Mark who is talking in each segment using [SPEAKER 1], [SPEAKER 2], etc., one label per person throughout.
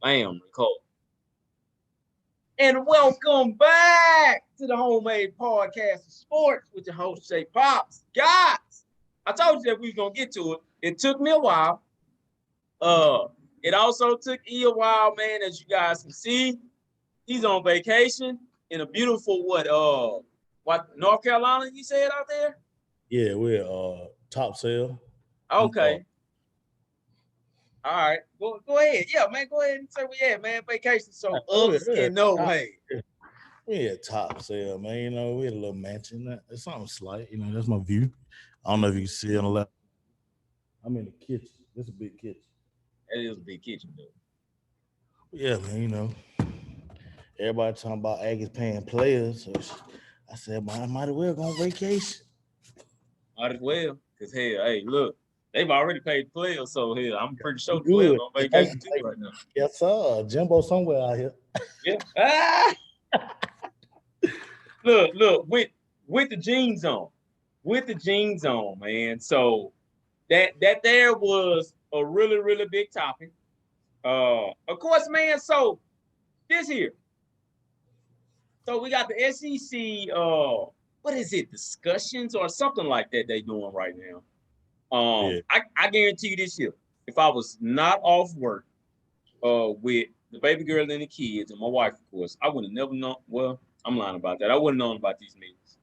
[SPEAKER 1] Bam, Nicole. And welcome back to the Homemade Podcast of Sports with your host, Jay Pops. Guys, I told you that we was going to get to it. It took me a while. It also took E a while, man, as you guys can see. He's on vacation in a beautiful, North Carolina, you said out there?
[SPEAKER 2] Yeah, we're top sale.
[SPEAKER 1] Okay. All right. Go ahead. Yeah, man, go ahead and say we had, man, vacation. So us in no way.
[SPEAKER 2] We had top sale, man. You know, we had a little mansion. It's something slight. You know, that's my view. I don't know if you can see on the left. I'm in the kitchen. It's a big kitchen.
[SPEAKER 1] That is a big kitchen, though.
[SPEAKER 2] Yeah, man. You know, everybody talking about Aggies paying players. So I said, I might as well go on vacation.
[SPEAKER 1] Might as well, because hell, hey, look, they've already paid the players, so hell, I'm pretty sure the players
[SPEAKER 2] Good.
[SPEAKER 1] on vacation too right now.
[SPEAKER 2] Yes, sir. Jimbo somewhere out here.
[SPEAKER 1] Yeah. Look, with the jeans on. With the jeans on, man. So that there was a really, really big topic. Of course, man, so this here. So we got the SEC what is it, discussions or something like that they doing right now.
[SPEAKER 2] Yeah.
[SPEAKER 1] I guarantee you this year, if I was not off work with the baby girl and the kids and my wife, of course, I would have never known. Well, I'm lying about that. I wouldn't have known about these meetings.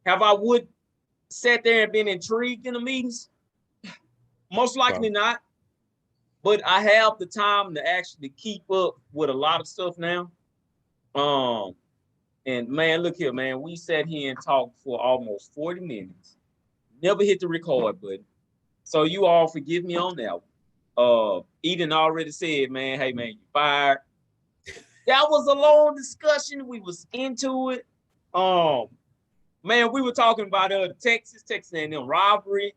[SPEAKER 1] Have I would sat there and been intrigued in the meetings? Most likely not. But I have the time to actually keep up with a lot of stuff now. And man, look here, man. We sat here and talked for almost 40 minutes. Never hit the record button. So you all forgive me on that. Eden already said, man, hey man, you fired. That was a long discussion. We was into it. Man, we were talking about the Texas A&M rivalry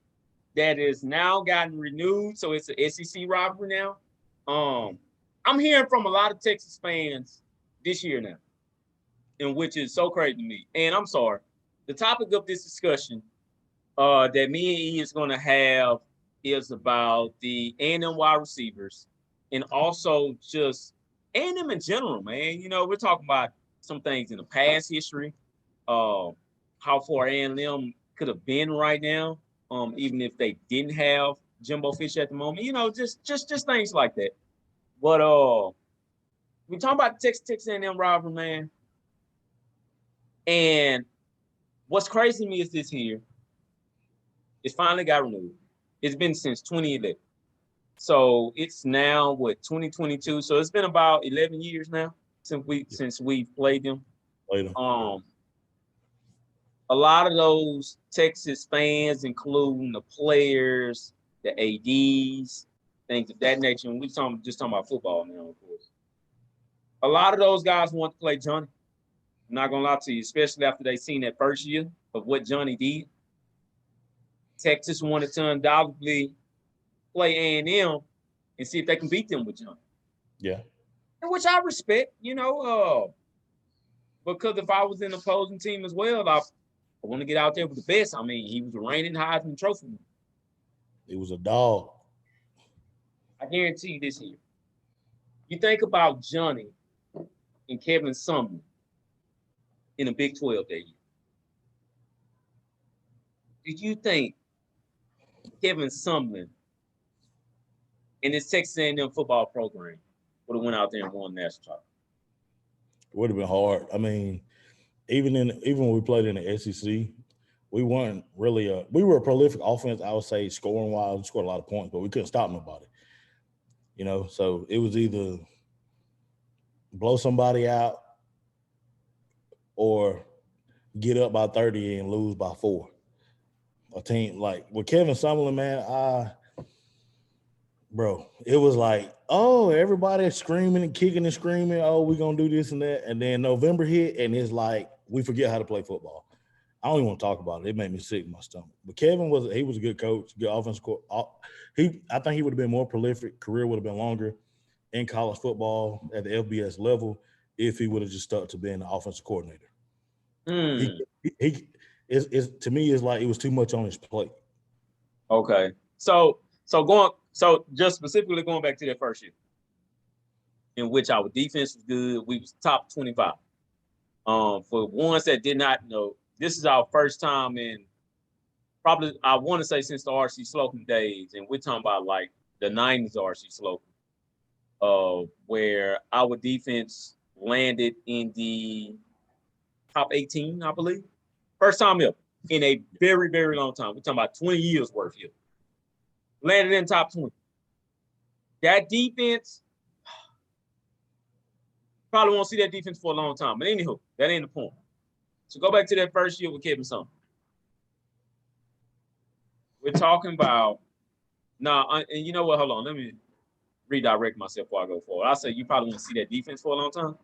[SPEAKER 1] that is now gotten renewed. So it's an SEC rivalry now. I'm hearing from a lot of Texas fans this year now, and which is so crazy to me. And I'm sorry. The topic of this discussion that me and E is going to have is about the A&M wide receivers and also just A&M in general, man. You know, we're talking about some things in the past history, how far A&M could have been right now, even if they didn't have Jimbo Fisher at the moment. You know, just things like that. But we talking about the Texas A&M rivalry, man. And what's crazy to me is this here. It finally got renewed. It's been since 2011. So it's now 2022. So it's been about 11 years now since we've played them. A lot of those Texas fans, including the players, the ADs, things of that nature. And we're just talking about football now, of course. A lot of those guys want to play Johnny. I'm not gonna lie to you, especially after they seen that first year of what Johnny did. Texas wanted to undoubtedly play A&M and see if they can beat them with Johnny.
[SPEAKER 2] Yeah.
[SPEAKER 1] And which I respect, you know, because if I was in the opposing team as well, I want to get out there with the best. I mean, he was a reigning Heisman Trophy winner.
[SPEAKER 2] He was a dog.
[SPEAKER 1] I guarantee you this here. You think about Johnny and Kevin Sumlin in the Big 12 that year. Did you think Kevin Sumlin and his Texas A&M football program would have went out there and won the national title?
[SPEAKER 2] It would have been hard. I mean, even when we played in the SEC, we weren't really we were a prolific offense. I would say scoring wise, we scored a lot of points, but we couldn't stop nobody. You know, so it was either blow somebody out or get up by 30 and lose by 4. A team like with Kevin Sumlin, man, bro, it was like, oh, everybody's screaming and kicking and screaming. Oh, we're going to do this and that. And then November hit, and it's like, we forget how to play football. I don't even want to talk about it. It made me sick in my stomach. But Kevin was a good coach, good offensive coach. I think he would have been more prolific. Career would have been longer in college football at the FBS level if he would have just stuck to being the offensive coordinator. To me, it's like it was too much on his plate.
[SPEAKER 1] Okay. So just specifically going back to that first year. in which our defense was good. We was top 25. For ones that did not know, this is our first time in probably, I want to say, since the RC Slocum days, and we're talking about like the 90s RC Slocum, where our defense landed in the top 18, I believe. First time ever in a very, very long time. We're talking about 20 years worth here. Landed in top 20. That defense, probably won't see that defense for a long time. But anywho, that ain't the point. So go back to that first year with Kevin Sumlin. We're talking about and you know what? Hold on, let me redirect myself before I go forward. I say you probably won't see that defense for a long time.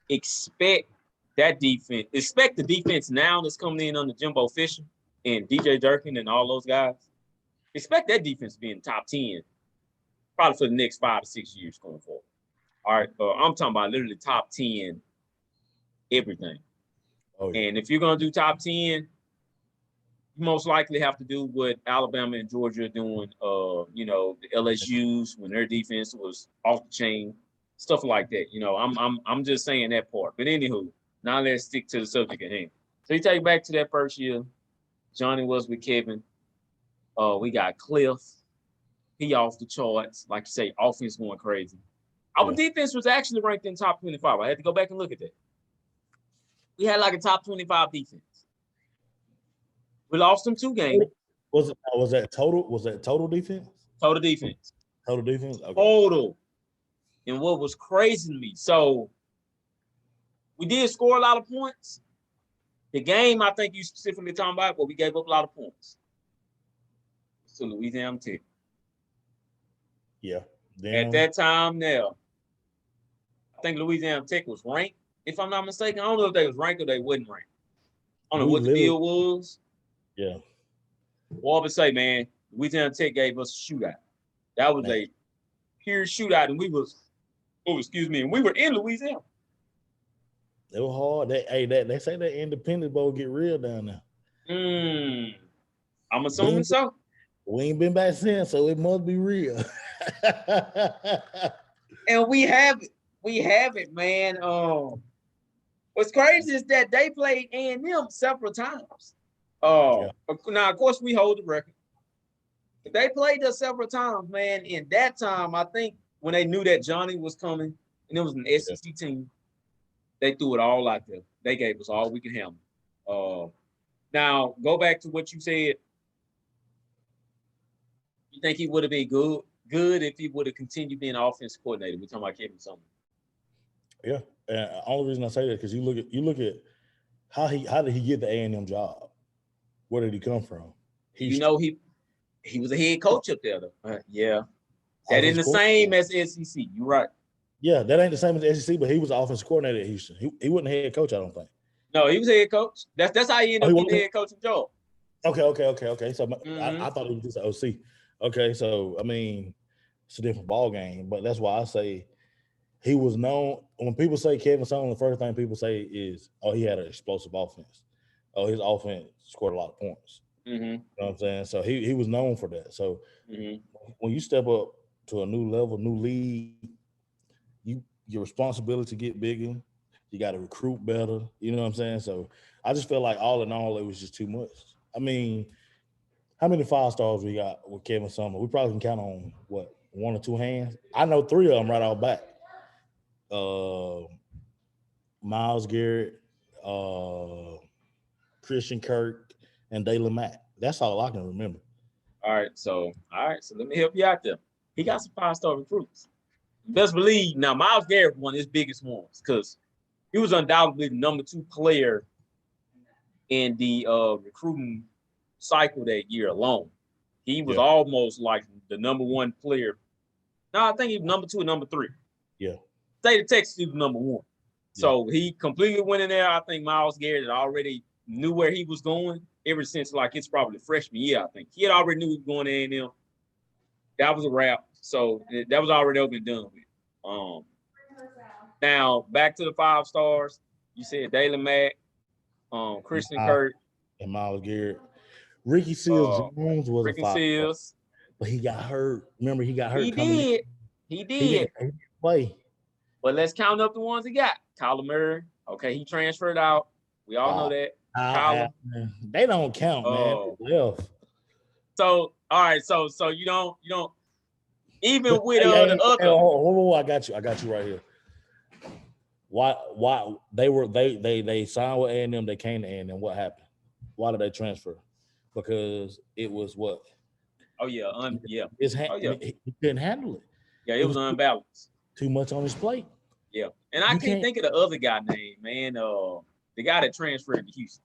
[SPEAKER 1] Expect that defense. Expect the defense now that's coming in under Jimbo Fisher and DJ Durkin and all those guys. Expect that defense to be in top 10 probably for the next 5 to 6 years going forward. All right, I'm talking about literally top 10 everything. Oh, yeah. And if you're going to do top 10, you most likely have to do what Alabama and Georgia are doing, the LSU's when their defense was off the chain, stuff like that. I'm just saying that part. But anywho, now let's stick to the subject at hand. So you take back to that first year, Johnny was with Kevin. We got Cliff. He off the charts. Like you say, offense going crazy. Our defense was actually ranked in top 25. I had to go back and look at that. We had like a top 25 defense. We lost them 2 games.
[SPEAKER 2] Was that total? Was that total defense?
[SPEAKER 1] Total defense.
[SPEAKER 2] Total defense? Okay.
[SPEAKER 1] Total. And what was crazy to me, so we did score a lot of points. The game I think you specifically talking about, but we gave up a lot of points. So Louisiana Tech.
[SPEAKER 2] Yeah.
[SPEAKER 1] Damn. At that time now, I think Louisiana Tech was ranked, if I'm not mistaken. I don't know if they was ranked or they wasn't ranked. I don't know what the deal was.
[SPEAKER 2] Yeah.
[SPEAKER 1] Well, I would say, man, Louisiana Tech gave us a shootout. That was a pure shootout, and we were in Louisiana.
[SPEAKER 2] It was hard. They say that Independence Bowl get real down there.
[SPEAKER 1] I'm assuming so.
[SPEAKER 2] We ain't been back since, so it must be real.
[SPEAKER 1] And we have it. We have it, man. What's crazy is that they played A&M several times. Now, of course, we hold the record. But they played us several times, man. In that time, I think when they knew that Johnny was coming, and it was an SEC team, they threw it all out there. They gave us all we could handle. Now, go back to what you said. You think he would have been good if he would have continued being offensive coordinator? We're talking about Kevin Sumlin.
[SPEAKER 2] Yeah, and the only reason I say that because you look at how did he get the A&M job? Where did he come from?
[SPEAKER 1] He was a head coach up there though. Yeah, that ain't the same as SEC. You're right.
[SPEAKER 2] Yeah, that ain't the same as SEC, but he was the offensive coordinator at Houston. He wasn't a head coach, I don't think.
[SPEAKER 1] No, he was head coach. That's how he ended up getting the head coaching job.
[SPEAKER 2] Okay. So I thought he was just an OC. Okay, so I mean, it's a different ball game, but that's why I say he was known. When people say Kevin Sumlin, the first thing people say is, "Oh, he had an explosive offense. Oh, his offense scored a lot of points."
[SPEAKER 1] Mm-hmm.
[SPEAKER 2] You know what I'm saying? So he was known for that. So when you step up to a new level, new league, your responsibility get bigger. You got to recruit better. You know what I'm saying? So I just feel like all in all, it was just too much. I mean, how many 5-stars we got with Kevin Sumlin? We probably can count on, 1 or 2 hands? I know 3 of them right off back. Myles Garrett, Christian Kirk, and Dalen Mack. That's all I can remember.
[SPEAKER 1] All right, so let me help you out there. He got some 5-star recruits. Best believe now, Myles Garrett one of his biggest ones because he was undoubtedly the number 2 player in the recruiting cycle that year alone. He was almost like the number 1 player. No, I think he was number 2 and number 3.
[SPEAKER 2] Yeah.
[SPEAKER 1] State of Texas, he was number 1. So he completely went in there. I think Myles Garrett had already knew where he was going ever since like it's probably freshman year, I think. He had already knew he was going to A&M. That was a wrap. So that was already over and done with. Now, back to the 5 stars. You said Dalen Mack, Christian Kirk.
[SPEAKER 2] And Myles Garrett. Ricky Seals-Jones was a 5-star. But he got hurt. Remember, he got hurt.
[SPEAKER 1] He did.
[SPEAKER 2] He didn't play.
[SPEAKER 1] But let's count up the ones he got. Kyler Murray. Okay, he transferred out. We all know that. Kyler.
[SPEAKER 2] They don't count, man. They left.
[SPEAKER 1] So all right, so you don't even
[SPEAKER 2] But,
[SPEAKER 1] with the other.
[SPEAKER 2] Oh, I got you right here. Why they signed with A&M, they came to A&M. What happened? Why did they transfer? Because it was what?
[SPEAKER 1] Oh yeah, yeah.
[SPEAKER 2] He couldn't handle it.
[SPEAKER 1] Yeah, it was unbalanced.
[SPEAKER 2] Too much on his plate.
[SPEAKER 1] Yeah, and I can't think of the other guy name, man. The guy that transferred to Houston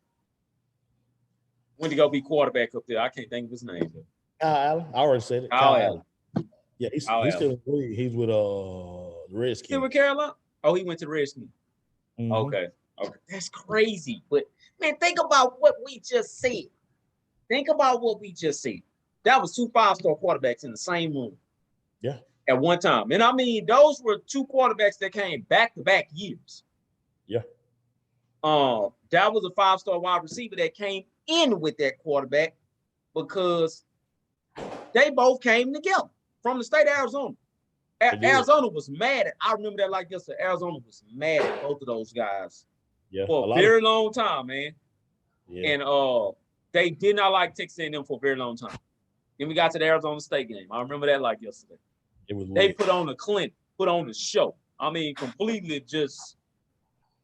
[SPEAKER 1] went to go be quarterback up there. I can't think of his name.
[SPEAKER 2] Kyle Allen. I already said it.
[SPEAKER 1] Kyle Allen.
[SPEAKER 2] Yeah, he's still in the league. He's with the Redskins.
[SPEAKER 1] Still with Carolina? Oh, he went to the Redskins. Mm-hmm. Okay, that's crazy. But man, think about what we just said. That was 2 5-star quarterbacks in the same room.
[SPEAKER 2] Yeah.
[SPEAKER 1] At one time. And I mean, those were 2 quarterbacks that came back-to-back years.
[SPEAKER 2] Yeah.
[SPEAKER 1] That was a 5-star wide receiver that came in with that quarterback because they both came together from the state of Arizona. Arizona was mad at, I remember that like yesterday. Arizona was mad at both of those guys for a very long time, man. Yeah. And they did not like Texas A&M for a very long time. Then we got to the Arizona State game. I remember that like yesterday. They put on the show. I mean, completely just,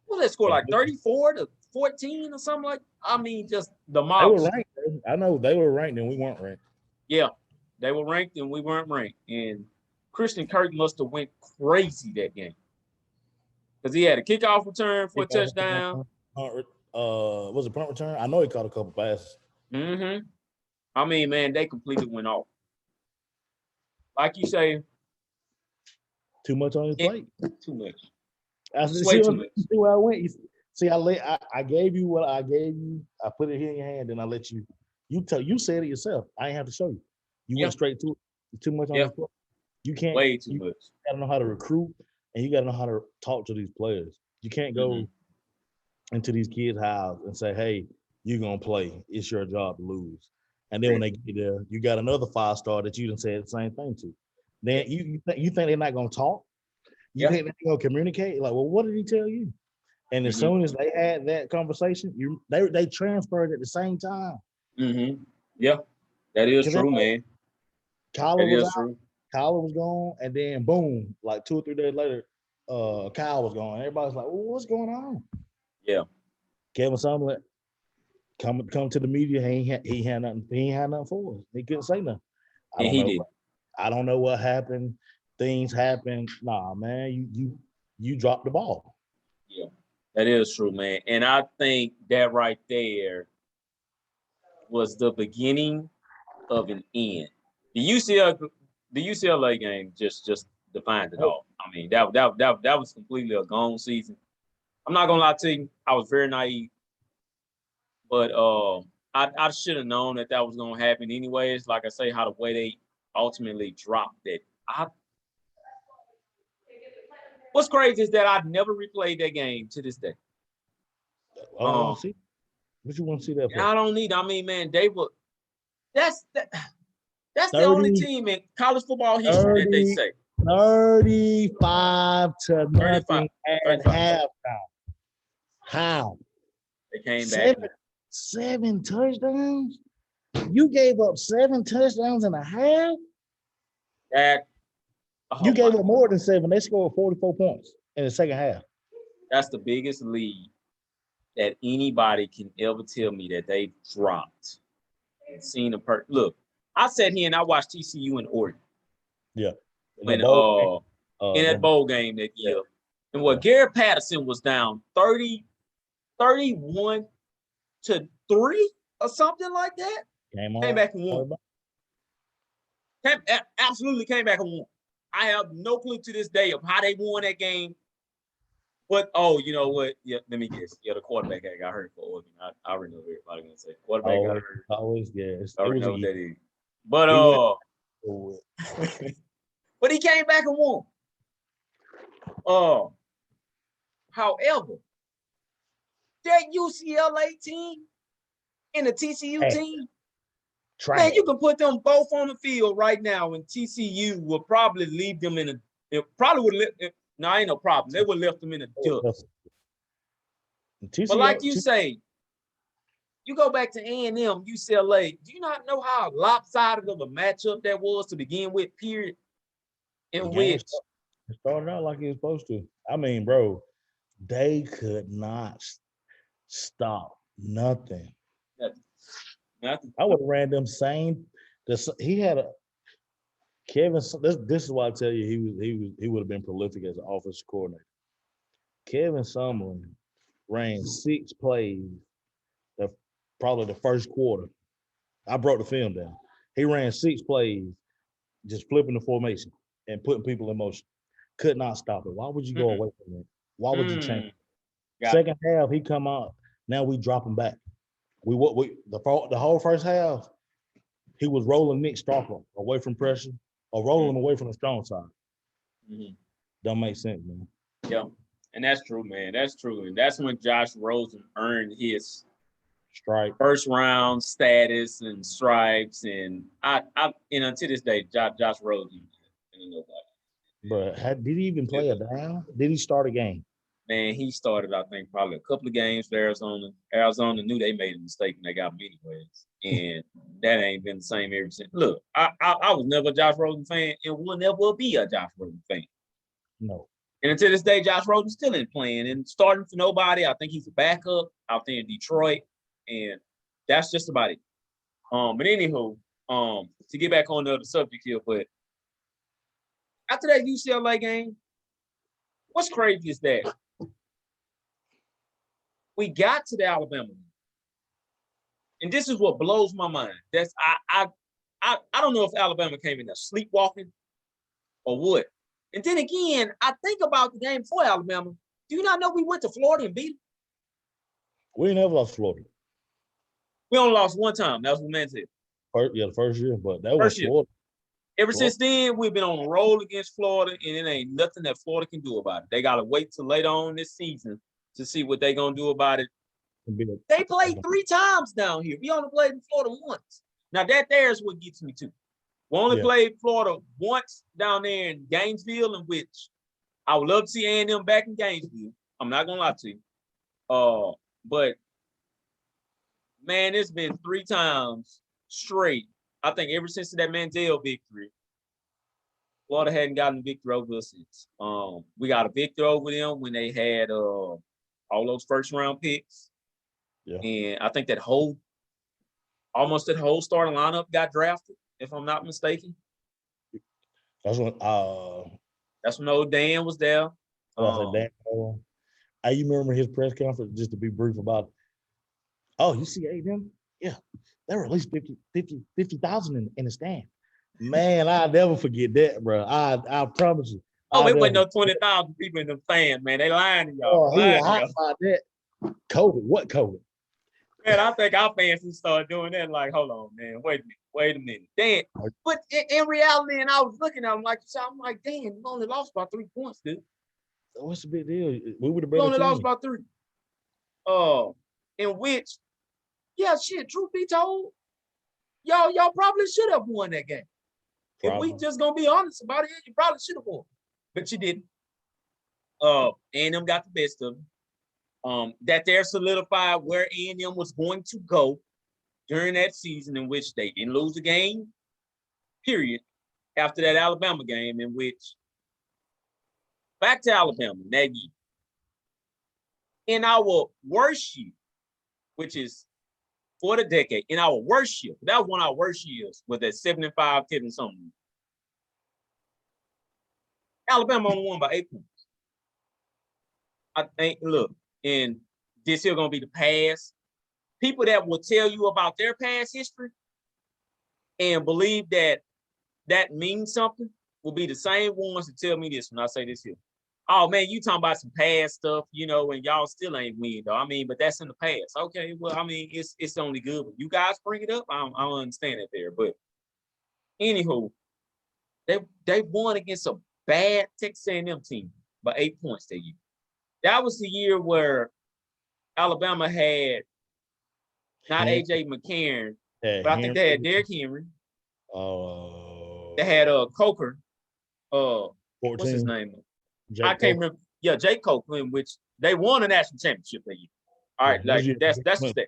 [SPEAKER 1] what did they score, like 34-14 or something like? I mean, just the mob.
[SPEAKER 2] They were ranked. I know they were ranked and we weren't ranked.
[SPEAKER 1] Yeah, they were ranked and we weren't ranked. And Christian Kirk must have went crazy that game because he had a kickoff return for a touchdown.
[SPEAKER 2] Was it punt return? I know he caught a couple passes.
[SPEAKER 1] Mm-hmm. I mean, man, they completely went off. Like you say,
[SPEAKER 2] too much on his plate.
[SPEAKER 1] Too much.
[SPEAKER 2] See where I went. See, I gave you what I gave you. I put it here in your hand, and I let you. You said it yourself. I ain't have to show you. You went straight to it. Too much on his plate. You can't.
[SPEAKER 1] Way too much.
[SPEAKER 2] You gotta know how to recruit, and you gotta know how to talk to these players. You can't go into these kids' house and say, "Hey, you're gonna play. It's your job to lose." And then when they get there, you got another 5-star that you done said the same thing to. Then you think they're not gonna talk? You think they're gonna communicate? Like, well, what did he tell you? And as soon as they had that conversation, they transferred at the same time.
[SPEAKER 1] Mm-hmm. Yeah, that is true, man.
[SPEAKER 2] Kyler was gone, and then boom, like 2 or 3 days later, Kyle was gone. Everybody's like, well, what's going on?
[SPEAKER 1] Yeah.
[SPEAKER 2] Kevin Sumlin come to the media. He had nothing for us. He couldn't say nothing. I don't know what happened. Things happen. Nah, man, you dropped the ball.
[SPEAKER 1] Yeah, that is true, man. And I think that right there was the beginning of an end. The UCLA game just defined it all. I mean, that was completely a gone season. I'm not gonna lie to you, I was very naive, but I should have known that was gonna happen anyways. Like I say, how the way they ultimately dropped it. What's crazy is that I've never replayed that game to this day.
[SPEAKER 2] See, what you want to see that for?
[SPEAKER 1] I don't need. I mean, man, they were. That's the only team in college football history that they say
[SPEAKER 2] 35-0 at halftime. How?
[SPEAKER 1] They came back.
[SPEAKER 2] 7 touchdowns. You gave up 7 touchdowns and a half. You gave up more than 7. They scored 44 points in the second half.
[SPEAKER 1] That's the biggest lead that anybody can ever tell me that they dropped. Seen look, I sat here and I watched TCU and Oregon.
[SPEAKER 2] Yeah.
[SPEAKER 1] When in that bowl game that year. And what Garrett Patterson was down 31-3 or something like that. Came back and won. Absolutely came back and won. I have no clue to this day of how they won that game. But you know what? Yeah, let me guess. Yeah, the quarterback got hurt for Oregon. I already know what everybody gonna say. Quarterback got hurt.
[SPEAKER 2] Always guess.
[SPEAKER 1] I already know what that is. But but he came back and won. However, that UCLA team and the TCU team, man, you can put them both on the field right now, and TCU will probably leave them in a. It probably would. No, ain't no problem. They would have left them in the dust. But like you say, you go back to A&M, UCLA. Do you not know how lopsided of a matchup that was to begin with? Period. In which
[SPEAKER 2] it started out like it was supposed to. I mean, bro, they could not stop nothing.
[SPEAKER 1] Nothing.
[SPEAKER 2] I would have ran them same. He had a Kevin. This is why I tell you he would have been prolific as an offensive coordinator. Kevin Sumlin ran 6 plays. Probably the first quarter. I broke the film down. He ran 6 plays, just flipping the formation and putting people in motion. Could not stop it. Why would you go away from it? Why would you change? Second half, he come out. Now we drop him back. The whole first half, he was rolling Nick Starkel away from pressure or rolling him away from the strong side. Don't make sense, man.
[SPEAKER 1] Yeah, and that's true, man. That's true, and that's when Josh Rosen earned his
[SPEAKER 2] stripe
[SPEAKER 1] first round status and stripes, and I to this day, Josh Rosen,
[SPEAKER 2] But did he even play a down? Did he start a game?
[SPEAKER 1] Man, he started, I think, probably a couple of games for Arizona. Arizona knew they made a mistake and they got him anyways. And that ain't been the same ever since. Look, I was never a Josh Rosen fan and will never be a Josh Rosen fan.
[SPEAKER 2] No.
[SPEAKER 1] And until this day, Josh Rosen still ain't playing and starting for nobody. I think he's a backup out there in Detroit. And that's just about it. But anywho, to get back on the other subject here, but after that UCLA game, what's crazy is that we got to the Alabama game. And this is what blows my mind. That's I don't know if Alabama came in there sleepwalking or what. And then again, I think about the game for Alabama. Do you not know we went to Florida and beat them?
[SPEAKER 2] We never lost Florida.
[SPEAKER 1] We only lost one time. That was what man said.
[SPEAKER 2] The first year, but that was Florida.
[SPEAKER 1] Ever since then, we've been on a roll against Florida, and it ain't nothing that Florida can do about it. They got to wait till later on this season to see what they're going to do about it. They played 3 times down here. We only played in Florida once. Now, that there is what gets me too. We only played Florida once down there in Gainesville, in which I would love to see A&M back in Gainesville. I'm not going to lie to you. But, man, it's been 3 times straight. I think ever since that Mandel victory, Florida hadn't gotten a victory over us since. We got a victory over them when they had all those first-round picks.
[SPEAKER 2] Yeah.
[SPEAKER 1] And I think that whole starting lineup got drafted, if I'm not mistaken.
[SPEAKER 2] That's when
[SPEAKER 1] old Dan was there.
[SPEAKER 2] You remember his press conference, just to be brief about it. Oh, you see A&M? Yeah. There were at least 50,000 in the stand. Man, I'll never forget that, bro. I promise you.
[SPEAKER 1] Oh, it wasn't no 20,000 people in the fans, man. They lying to y'all.
[SPEAKER 2] Oh, he was hot about that. COVID. What COVID?
[SPEAKER 1] Man, I think our fans should start doing that. Like, hold on, man. Wait a minute. Dan, but in reality, and I was looking at him like, I'm like, Dan, we only lost by 3 points, dude.
[SPEAKER 2] What's the big deal? We would have
[SPEAKER 1] been. We only lost by 3. In which, yeah, shit. Truth be told, y'all probably should have won that game. Probably. If we just gonna be honest about it, you probably should have won, but you didn't. A&M got the best of them. That there solidified where A&M was going to go during that season, in which they didn't lose a game, period, after that Alabama game, in which back to Alabama that year. In our worst year, which is for the decade, in our worst year, that was one of our worst years, with that 75 Kevin something. Alabama only won by 8 points. I think, look, and this here gonna be the past. People that will tell you about their past history and believe that means something will be the same ones that tell me this when I say this here. Oh man, you talking about some past stuff, and y'all still ain't win though. I mean, but that's in the past. Okay, well, I mean, it's only good when you guys bring it up. I don't understand it there, but anywho, they won against a bad Texas A&M team by 8 points that year. That was the year where Alabama had not AJ McCarron, but I think they had Derrick Henry. They had Coker. What's his name? I can't remember. Yeah, J. Copeland, which they won a national championship that year. All right, like that's just that.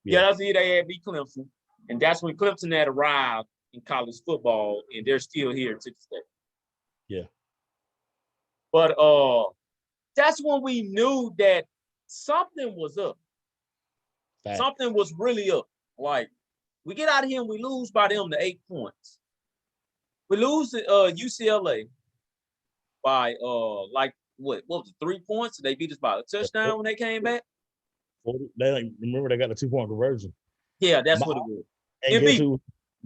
[SPEAKER 1] Yeah, that's the year they had beat Clemson, and that's when Clemson had arrived in college football, and they're still here to this day.
[SPEAKER 2] Yeah.
[SPEAKER 1] But that's when we knew that something was up. Fact. Something was really up. Like, we get out of here and we lose by them to 8 points. We lose to UCLA by like what was it, 3 points? They beat us by a touchdown when they came back.
[SPEAKER 2] Remember they got the 2-point conversion.
[SPEAKER 1] Yeah, that's what it was.
[SPEAKER 2] And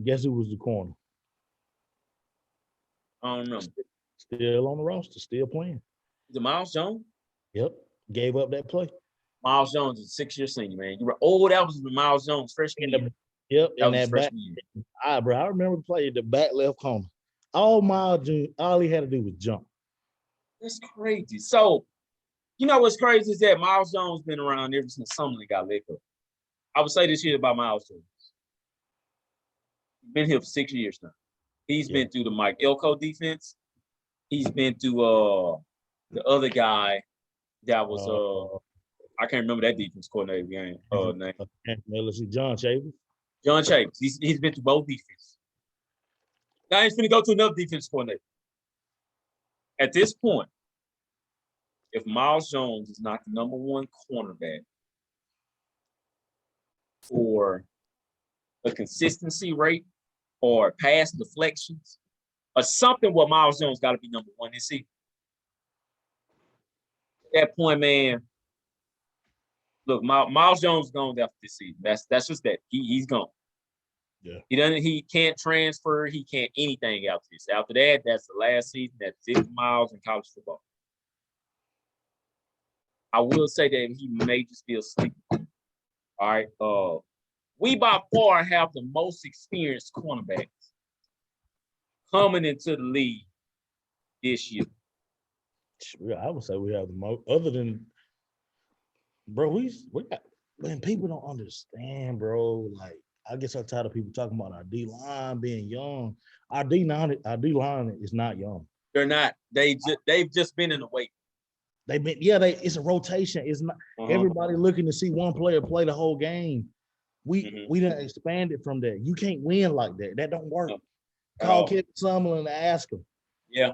[SPEAKER 2] guess who was the corner?
[SPEAKER 1] I don't remember.
[SPEAKER 2] Still on the roster, still playing.
[SPEAKER 1] Is it Miles Jones?
[SPEAKER 2] Yep. Gave up that play.
[SPEAKER 1] Miles Jones is a 6-year senior, man. You were that was Miles Jones freshman year.
[SPEAKER 2] Yep, in that back. Bro, I remember the play the back left corner. All he had to do was jump.
[SPEAKER 1] That's crazy. So, you know what's crazy is that Miles Jones been around ever since Summerlin got let go. I would say this year about Miles Jones. He's been here for 6 years now. He's been through the Mike Elko defense. He's been through the other guy that was I can't remember that defense coordinator name.
[SPEAKER 2] John Chambers.
[SPEAKER 1] John Chambers. He's been through both defenses. Now he's going to go to another defense coordinator. At this point, if Miles Jones is not the number one cornerback for a consistency rate or pass deflections or something where Miles Jones got to be number one this season. At that point, man, look, Miles Jones is gone after this season. That's just that. He's gone.
[SPEAKER 2] Yeah.
[SPEAKER 1] He can't transfer, he can't anything after this. After that, that's the last season. That's 50 miles in college football. I will say that he may just be asleep. All right. We by far have the most experienced cornerbacks coming into the league this year.
[SPEAKER 2] I would say we have the most, other than, bro, we got, man, people don't understand, bro. Like, I guess I'm tired of people talking about our D-line being young. Our D-line is not young.
[SPEAKER 1] They're not. They've just been in the wait.
[SPEAKER 2] They've been, it's a rotation. It's not everybody looking to see one player play the whole game. We didn't expand it from that. You can't win like that. That don't work. Call Kevin Summerlin and ask him. Yeah.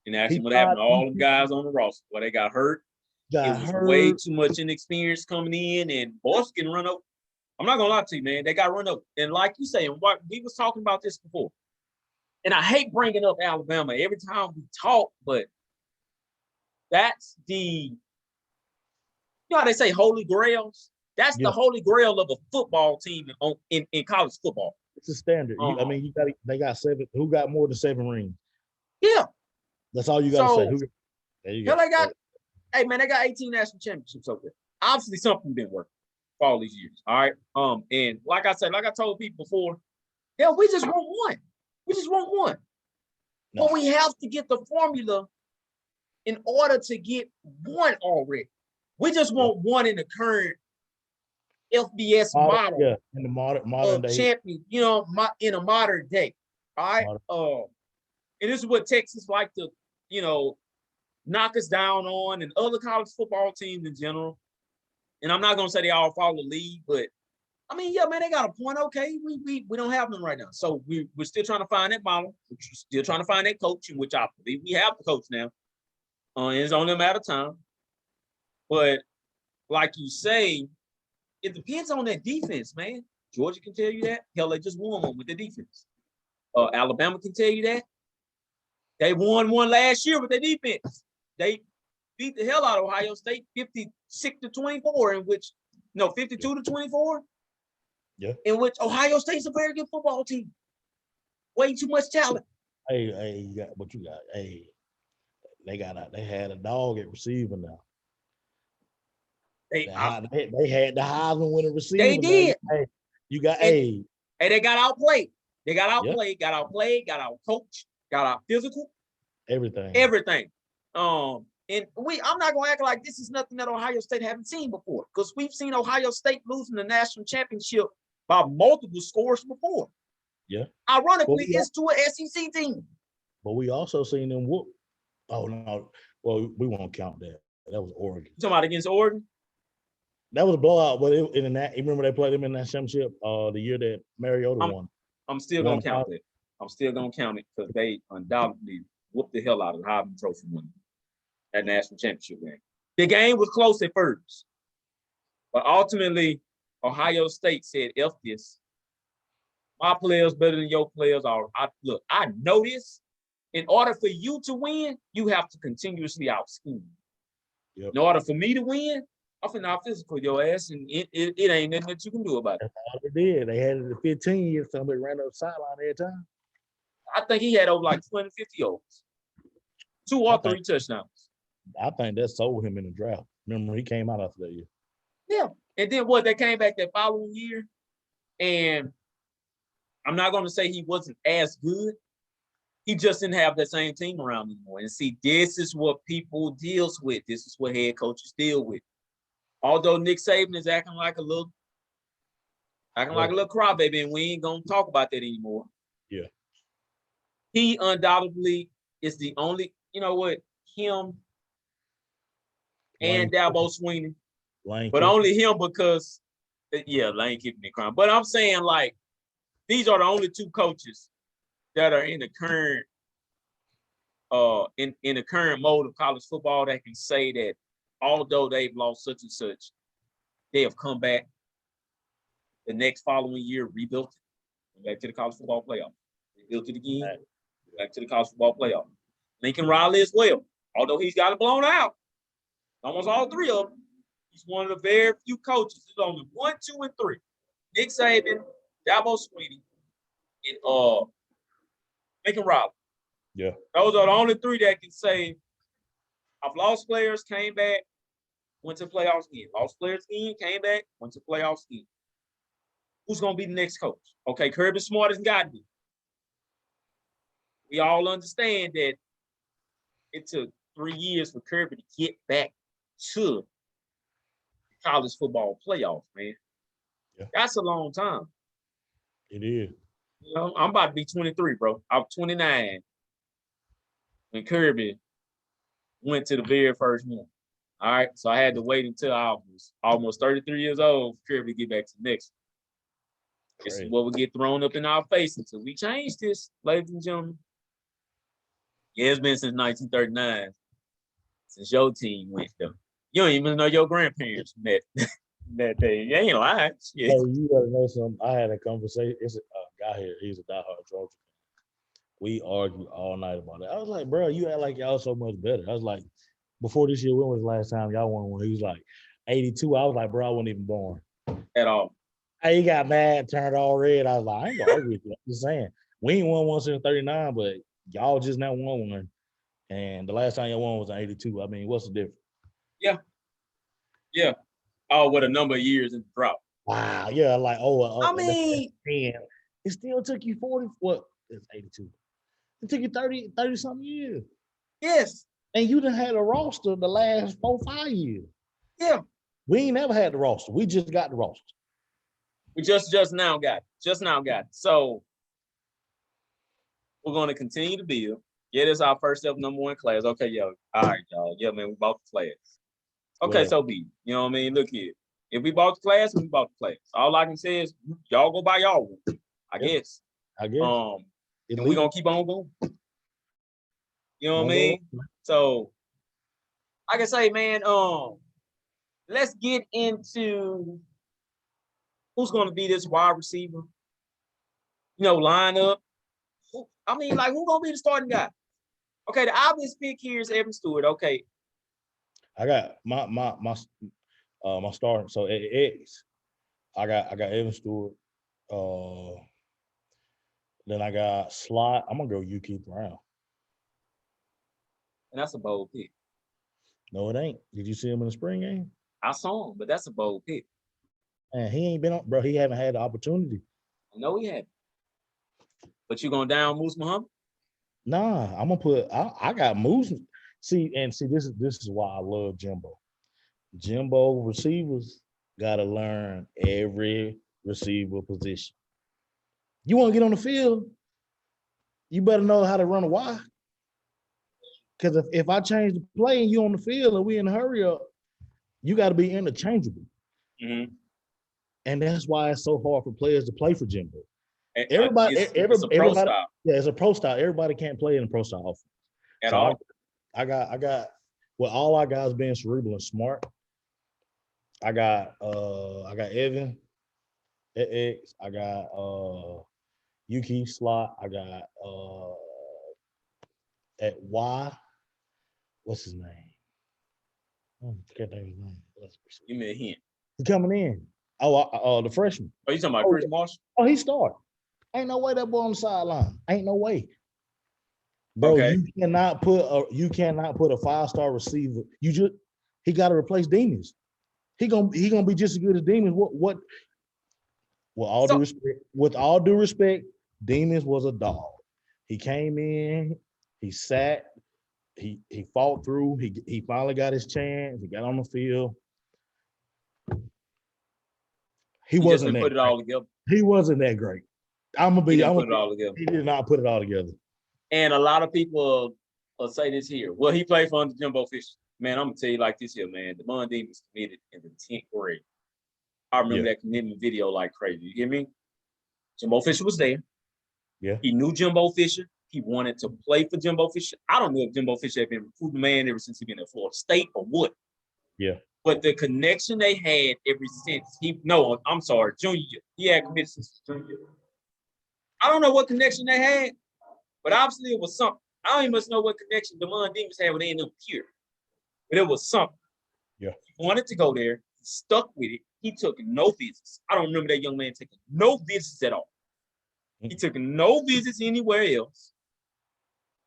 [SPEAKER 2] And ask him what happened to all the guys on the roster. Well, they got hurt. It was way too much inexperience coming in, and boys can run over. I'm not gonna lie to you, man. They got run over. And like you say, and what we was talking about this before. And I hate bringing up Alabama every time we talk, but that's you know how they say holy grails? That's the holy grail of a football team in college football. It's a standard. They got 7. Who got more than 7 rings?
[SPEAKER 1] Yeah.
[SPEAKER 2] That's all you got to say.
[SPEAKER 1] They got 18 national championships over there. Obviously, something didn't work for all these years. All right. And like I said, like I told people before, we just want one. We just want one. No. But we have to get the formula in order to get one already. We just want one in the current FBS model.
[SPEAKER 2] Yeah, in the modern day.
[SPEAKER 1] Champion, in a modern day. All right. And this is what Texas like to, knock us down on, and other college football teams in general. And I'm not gonna say they all follow the lead, but I mean, yeah, man, they got a point. Okay, we don't have them right now, so we're still trying to find that model. We're still trying to find that coach, in which I believe we have the coach now. And it's only a matter of time. But like you say, it depends on that defense, man. Georgia can tell you that. Hell, they just won one with the defense. Alabama can tell you that. They won one last year with their defense. They beat the hell out of Ohio State 56-24, 52-24.
[SPEAKER 2] Yeah.
[SPEAKER 1] In which Ohio State's a very good football team. Way too much talent.
[SPEAKER 2] Hey, you got what you got. Hey, they had a dog at receiver now. They had the Heisman winning receiver.
[SPEAKER 1] They did.
[SPEAKER 2] Hey, you got
[SPEAKER 1] Hey, they got outplayed. They got outplayed, got out coached, got out physical.
[SPEAKER 2] Everything.
[SPEAKER 1] And I'm not gonna act like this is nothing that Ohio State haven't seen before, because we've seen Ohio State losing the national championship by multiple scores before.
[SPEAKER 2] Yeah.
[SPEAKER 1] Ironically, it's to an SEC team.
[SPEAKER 2] But we also seen them whoop Oh no, well we won't count that. That was Oregon.
[SPEAKER 1] You talking about against Oregon?
[SPEAKER 2] That was a blowout, but in that, you remember they played them in that championship the year that Mariota won.
[SPEAKER 1] I'm still gonna count that. I'm still gonna count it because they undoubtedly whooped the hell out of the Heisman Trophy winner that national championship game. The game was close at first, but ultimately Ohio State said, "F this. My players better than your players are." Look, I know this. In order for you to win, you have to continuously outschool. Yep. In order for me to win, I'm finna out physical your ass, and it ain't nothing that you can do about it.
[SPEAKER 2] That's all they did. They had it at 15 years. Somebody ran up the sideline every time.
[SPEAKER 1] I think he had over like 250 yards, 2 or 3 touchdowns.
[SPEAKER 2] I think that sold him in the draft. Remember, he came out after that year.
[SPEAKER 1] Yeah, and then what? They came back that following year, and I'm not going to say he wasn't as good. He just didn't have that same team around anymore. And see, this is what people deals with. This is what head coaches deal with. Although Nick Saban is acting like a little crybaby, and we ain't gonna talk about that anymore.
[SPEAKER 2] Yeah.
[SPEAKER 1] He undoubtedly is the only, you know what, him and Dabo Swinney. But only him because, Lane Kiffin and crime. But I'm saying, like, these are the only 2 coaches that are in the current in the current mode of college football that can say that although they've lost such and such, they have come back the next following year, rebuilt it, back to the college football playoff. Rebuilt it again, back to the college football playoff. Lincoln Riley as well, although he's got it blown out, almost all 3 of them. He's one of the very few coaches. There's only 1, 2, and 3. Nick Saban, Dabo Swinney, and Lincoln Riley.
[SPEAKER 2] Yeah.
[SPEAKER 1] Those are the only 3 that can say, I've lost players, came back, went to playoffs again. Lost players again, came back, went to playoffs again. Who's going to be the next coach? Okay, Kirby Smart has got to be. We all understand that it took 3 years for Kirby to get back to college football playoffs, man. Yeah. That's a long time.
[SPEAKER 2] It is.
[SPEAKER 1] You know, I'm about to be 23, bro. I'm 29 when Kirby went to the very first one. All right, so I had to wait until I was almost 33 years old for Kirby to get back to the next one. This is what will get thrown up in our face until we change this, ladies and gentlemen. Yeah, it's been since 1939 since your team went though. You don't even know your grandparents met that day. You ain't lying. Shit.
[SPEAKER 2] Hey, you gotta know something. I had a conversation. It's a guy here. He's a diehard Trojan. We argued all night about it. I was like, bro, you act like y'all so much better. I was like, before this year, when was the last time y'all won one? He was like, 82. I was like, bro, I wasn't even born.
[SPEAKER 1] At all.
[SPEAKER 2] Hey, he got mad, turned all red. I was like, I ain't gonna argue with you. I'm just saying, we ain't won one since 39, but y'all just now won one. And the last time y'all won was in 82. I mean, what's the difference?
[SPEAKER 1] Yeah. Yeah. Oh, what a number of years in the drought.
[SPEAKER 2] Wow. Yeah, like,
[SPEAKER 1] I mean,
[SPEAKER 2] it still took you 40. What? It's 82. It took you 30 something years.
[SPEAKER 1] Yes.
[SPEAKER 2] And you done had a roster the last 4-5 years.
[SPEAKER 1] Yeah.
[SPEAKER 2] We ain't never had the roster. We just got the roster.
[SPEAKER 1] We just now got it. So we're going to continue to build. Yeah, this is our first ever number 1 class. Okay, yo. All right, y'all. Yeah, man, we bought the class. Okay, well, so be it. You know what I mean? Look here. If we bought the class, we bought the class. All I can say is y'all go buy y'all one. I guess.
[SPEAKER 2] And
[SPEAKER 1] we're going to keep on going. You know what I mean? So, like I say, man, let's get into who's going to be this wide receiver, lineup. I mean, like, who's going to be the starting guy? Okay, the obvious pick here is Evan Stewart. Okay.
[SPEAKER 2] I got my starting. So at X, I got Evan Stewart. Then I got slot. I'm gonna go UK Brown.
[SPEAKER 1] And that's a bold pick.
[SPEAKER 2] No, it ain't. Did you see him in the spring game?
[SPEAKER 1] I saw him, but that's a bold pick.
[SPEAKER 2] And he ain't been on, bro. He haven't had the opportunity.
[SPEAKER 1] No, he hadn't. But you gonna down Moose Muhammad?
[SPEAKER 2] Nah, I'm gonna put. I got Moose. See, this is why I love Jimbo. Jimbo receivers gotta learn every receiver position. You want to get on the field, you better know how to run a Y. Because if I change the play and you on the field and we in a hurry up, you got to be interchangeable.
[SPEAKER 1] Mm-hmm.
[SPEAKER 2] And that's why it's so hard for players to play for Jimbo.
[SPEAKER 1] It's a
[SPEAKER 2] Everybody,
[SPEAKER 1] pro style.
[SPEAKER 2] yeah, it's a pro style. Everybody can't play in a pro style offense.
[SPEAKER 1] At all.
[SPEAKER 2] I got with all our guys being cerebral and smart. I got Evan at X. I got Yuki slot. I got at Y. What's his name? I forget his name.
[SPEAKER 1] Give me a hint.
[SPEAKER 2] He's coming in. Oh, the freshman.
[SPEAKER 1] Oh, you talking about Chris Marshall?
[SPEAKER 2] Oh, he started. Ain't no way that boy on the sideline. Ain't no way. Bro,
[SPEAKER 1] Okay.
[SPEAKER 2] you cannot put a 5-star receiver. He got to replace Demons. He gonna be just as good as Demons. With all due respect, Demons was a dog. He came in, he sat, he fought through, he finally got his chance, he got on the field. He wasn't
[SPEAKER 1] put it all together.
[SPEAKER 2] He wasn't that great.
[SPEAKER 1] He didn't put it all together.
[SPEAKER 2] He did not put it all together.
[SPEAKER 1] And a lot of people will say this here. Well, he played for under Jimbo Fisher. Man, I'm gonna tell you like this here, man. Demond Dean was committed in the 10th grade. I remember that commitment video like crazy. You hear me? Jimbo Fisher was there.
[SPEAKER 2] Yeah.
[SPEAKER 1] He knew Jimbo Fisher. He wanted to play for Jimbo Fisher. I don't know if Jimbo Fisher had been recruiting man ever since he been at Florida State or what.
[SPEAKER 2] Yeah.
[SPEAKER 1] But the connection they had ever since junior year. He had committed since junior year. I don't know what connection they had, but obviously it was something. I don't even must know what connection Demond Dean had with A&M here. But it was something.
[SPEAKER 2] Yeah.
[SPEAKER 1] He wanted to go there. He stuck with it. He took no visits. I don't remember that young man taking no visits at all. He took no visits anywhere else.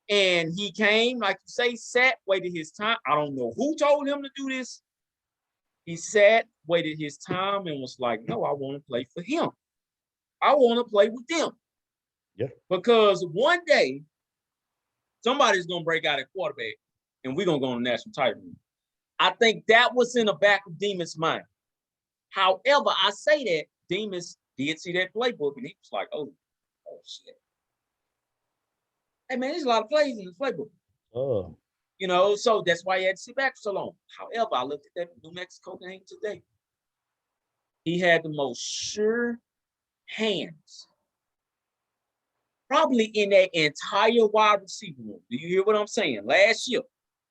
[SPEAKER 1] And he came, like you say, sat, waited his time. I don't know who told him to do this. He sat, waited his time, and was like, no, I want to play for him. I want to play with them.
[SPEAKER 2] Yeah.
[SPEAKER 1] Because one day, somebody's going to break out at quarterback, and we're going to go on the national title. I think that was in the back of Demon's mind. However, I say that Demon's did see that playbook, and he was like, oh shit. Hey, man, there's a lot of plays in the playbook.
[SPEAKER 2] Oh.
[SPEAKER 1] You know, so that's why he had to sit back for so long. However, I looked at that New Mexico game today. He had the most sure hands probably in that entire wide receiver room. Do you hear what I'm saying? Last year,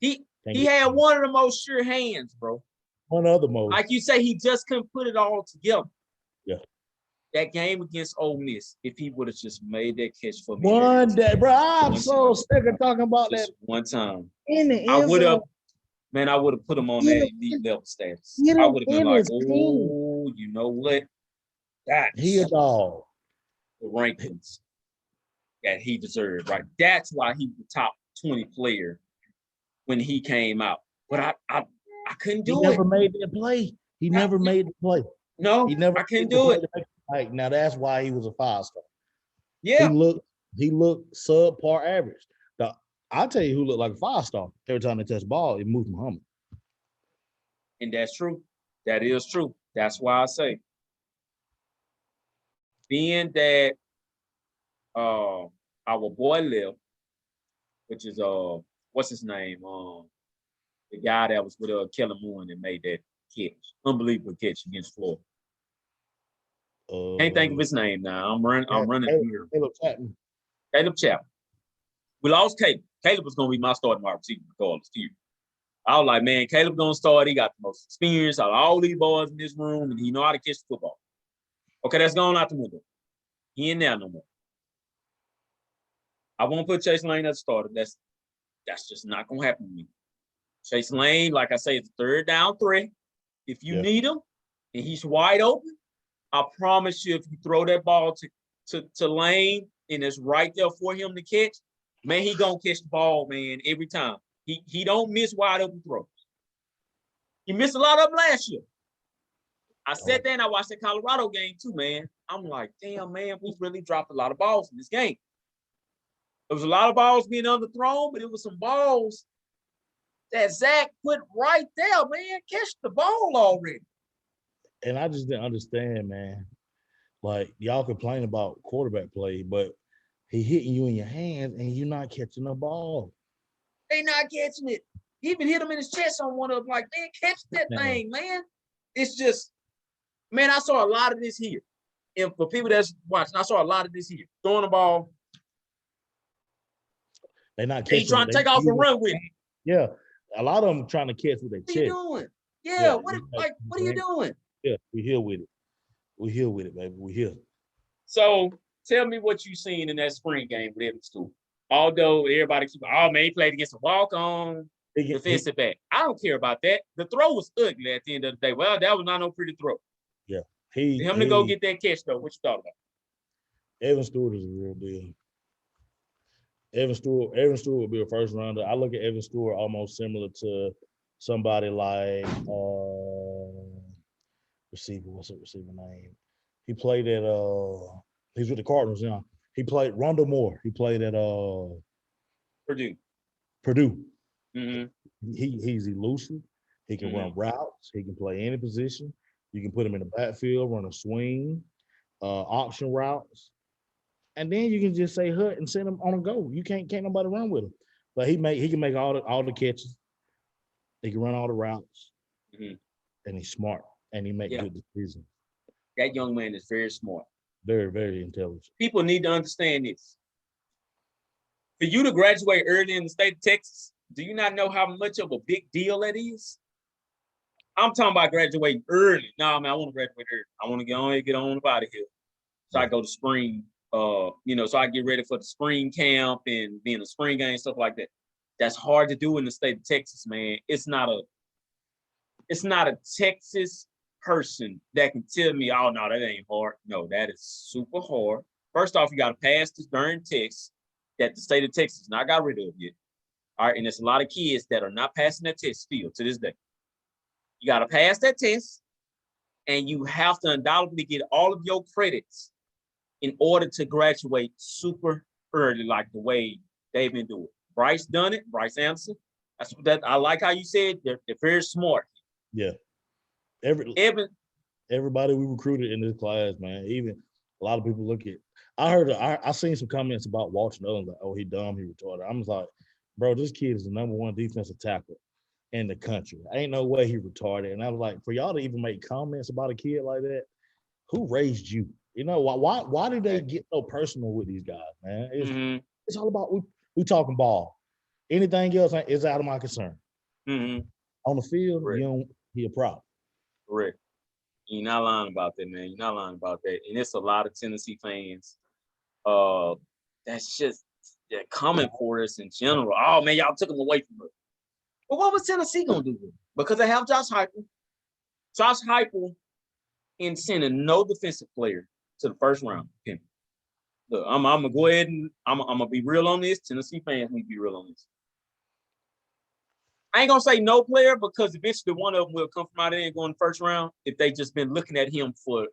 [SPEAKER 1] he had one of the most sure hands, bro.
[SPEAKER 2] One of the most.
[SPEAKER 1] Like you say, he just couldn't put it all together.
[SPEAKER 2] Yeah.
[SPEAKER 1] That game against Ole Miss, if he would have just made that catch for me.
[SPEAKER 2] One day, bro. I'm so sick of talking about
[SPEAKER 1] just
[SPEAKER 2] that.
[SPEAKER 1] One time.
[SPEAKER 2] In the
[SPEAKER 1] I would have put him on that elite level status. I would have been like, oh, you know what?
[SPEAKER 2] He a dog.
[SPEAKER 1] The rankings that he deserved, right? That's why he was the top 20 player when he came out. But I couldn't do it.
[SPEAKER 2] He never made that play. He never made the play.
[SPEAKER 1] No, I couldn't do it.
[SPEAKER 2] Like, now that's why he was a 5-star.
[SPEAKER 1] Yeah.
[SPEAKER 2] He looked subpar average. Now, I'll tell you who looked like a 5-star every time they touch the ball, it moved Muhammad.
[SPEAKER 1] And that's true. That is true. That's why I say, being that our boy left, which is what's his name? The guy that was with Kellen Moore and made that catch. Unbelievable catch against Florida. Can't think of his name now. I'm running here. Caleb Chapter. We lost Caleb. Caleb was gonna be my starting wide receiver regardless too. I was like, man, Caleb gonna start. He got the most experience out of all these boys in this room, and he know how to catch the football. Okay, that's gone out the window. He ain't there no more. I won't put Chase Lane as a starter. That's just not gonna happen to me. Chase Lane, like I say, it's a 3rd down threat. If you need him and he's wide open, I promise you, if you throw that ball to Lane and it's right there for him to catch, man, he gonna catch the ball, man, every time. He don't miss wide open throws. He missed a lot of them last year. I sat there and I watched the Colorado game too, man. I'm like, damn, man, we really dropped a lot of balls in this game. There was a lot of balls being underthrown, but it was some balls that Zach put right there, man. Catch the ball already.
[SPEAKER 2] And I just didn't understand, man. Like, y'all complain about quarterback play, but he hitting you in your hands and you're not catching the ball.
[SPEAKER 1] They not catching it. He even hit him in his chest on one of them. Like, man, catch that thing, man. It's just, man, I saw a lot of this here. And for people that's watching, I saw a lot of this here. Throwing the ball.
[SPEAKER 2] They're not catching.
[SPEAKER 1] He trying to take off and run with it.
[SPEAKER 2] Yeah. A lot of them trying to catch with their chest.
[SPEAKER 1] What are you doing? Yeah. What are you doing?
[SPEAKER 2] Yeah, we here with it. We here with it, baby. We here.
[SPEAKER 1] So tell me what you seen in that spring game with Evan Stewart. Although everybody keep, oh man, he played against a walk-on defensive back. I don't care about that. The throw was ugly at the end of the day. Well, that was not no pretty throw.
[SPEAKER 2] Yeah.
[SPEAKER 1] To go get that catch though. What you thought about?
[SPEAKER 2] Evan Stewart is a real deal. Evan Stewart would be a first rounder. I look at Evan Stewart almost similar to somebody like receiver. What's the receiver name? He played at he's with the Cardinals now. He played Rondell Moore. He played at Purdue.
[SPEAKER 1] Mm-hmm.
[SPEAKER 2] He's elusive. He can run routes. He can play any position. You can put him in the backfield, run a swing, option routes. And then you can just say hut and send him on a go. You can't nobody run with him. But he can make all the catches. He can run all the routes.
[SPEAKER 1] Mm-hmm.
[SPEAKER 2] And he's smart. And he makes good decisions.
[SPEAKER 1] That young man is very smart.
[SPEAKER 2] Very, very intelligent.
[SPEAKER 1] People need to understand this. For you to graduate early in the state of Texas, do you not know how much of a big deal that is? I'm talking about graduating early. No, man, I want to graduate early. I want to get on out of here. So I go to spring, so I get ready for the spring camp and being a spring game, stuff like that. That's hard to do in the state of Texas, man. It's not a Texas person that can tell me, oh, no, that ain't hard. No, that is super hard. First off, you got to pass this darn test that the state of Texas not got rid of yet. All right, and there's a lot of kids that are not passing that test still to this day. You got to pass that test, and you have to undoubtedly get all of your credits in order to graduate super early, like the way they've been doing. Bryce done it. Bryce Anderson. I like how you said they're very smart.
[SPEAKER 2] Yeah. Everybody we recruited in this class, man. Even a lot of people look at. I seen some comments about Walter Nolan, like, oh, he dumb, he retarded. I'm just like, bro, this kid is the #1 defensive tackle in the country. Ain't no way he retarded. And I was like, for y'all to even make comments about a kid like that, who raised you? You know, why did they get so personal with these guys, man? It's all about we talking ball. Anything else is out of my concern.
[SPEAKER 1] Mm-hmm.
[SPEAKER 2] On the field,
[SPEAKER 1] Correct.
[SPEAKER 2] He a problem.
[SPEAKER 1] Correct. You're not lying about that, man. You're not lying about that. And it's a lot of Tennessee fans. That's just they're coming for us in general. Oh man, y'all took him away from us. But what was Tennessee gonna do with him? Because they have Josh Heupel. Josh Heupel in sending no defensive player to the first round. Look, I'm gonna go ahead and I'm gonna be real on this. Tennessee fans need to be real on this. I ain't gonna say no player because eventually one of them will come from out there and go in the first round if they just been looking at him for